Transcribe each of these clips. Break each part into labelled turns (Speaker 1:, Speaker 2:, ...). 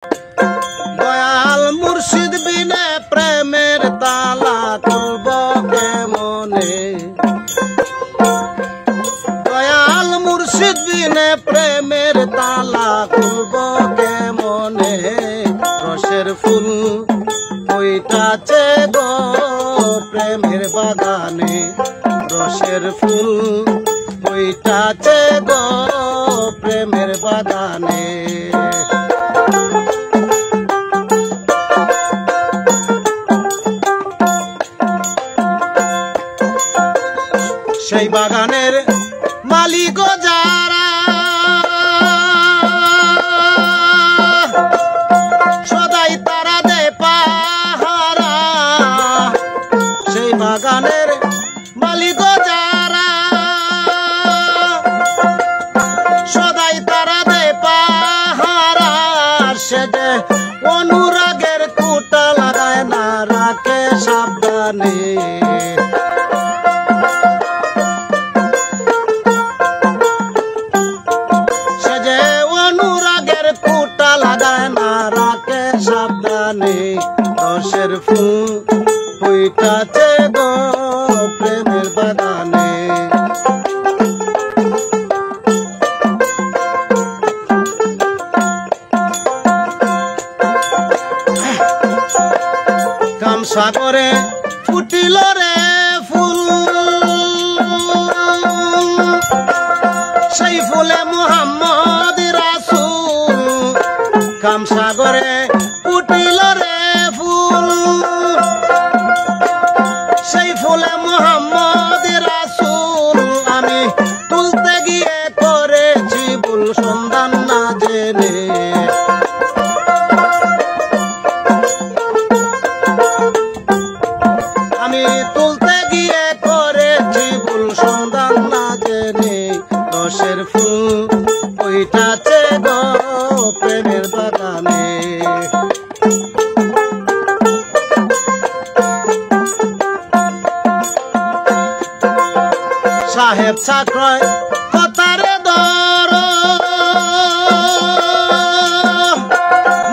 Speaker 1: দয়াল মুর্শিদ বিনে প্রেমের তালা তুলব কেমনে, দয়াল মুর্শিদ বিনে প্রেমের তালা তুলব কেমনে। রসের ফুল ওইটাছে গো প্রেমের বাগানে, রসের ফুল ওইটাছে গো প্রেমের বাগানে। সেই বাগানের মালিক যারা সদাই তারা দে পাহারা, সেই বাগানের মালিক যারা সদাই তারা দে পাহারা, সে যে অনুরাগের কুটা লাগায় না রাখে সাবধানে। রসের ফুল ফুইটাছে গো প্রেমের বাগানে। কামসাগরে ফুটিল রে ফুল, সেই ফুলে মুহাম্মদ রাসূল। কামসাগরে ফুটিল রে ফুল, সেই ফুলে মুহাম্মদ রাসূল। আমি তুলতে গিয়ে করেছি ভুল সন্ধান না জেনে, আমি তুলতে গিয়ে করেছি ভুল সন্ধান না জেনে। রসের ফুল ওইটাছে গো প্রেমের বাগানে। সাহেব ছাত্রয় কথারে দর,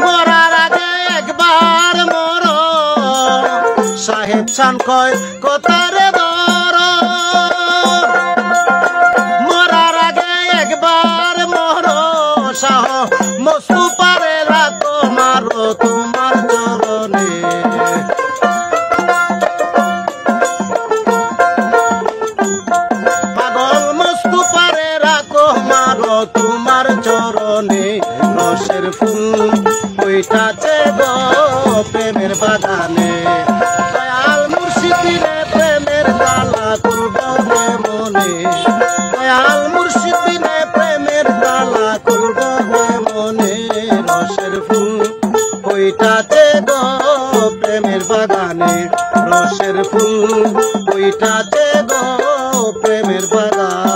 Speaker 1: মরার আগে একবার মর। সাহেব ছান কয় কথারে দর, মরার আগে একবার মর। শাহ মুস্তাফারে রাখো মারো তোমার চরণে, তোমার চরণে। রসের ফুল ওইটাছে গো প্রেমের বাগানে, দয়াল মুর্শিদ বিনে প্রেমের তালা তুলব কেমনে, দয়াল মুর্শিদ বিনে প্রেমের তালা তুলব কেমনে। রসের ফুল ওইটাছে গো প্রেমের বাগানে, রসের ফুল ওইটাছে গো প্রেমের বাগানে।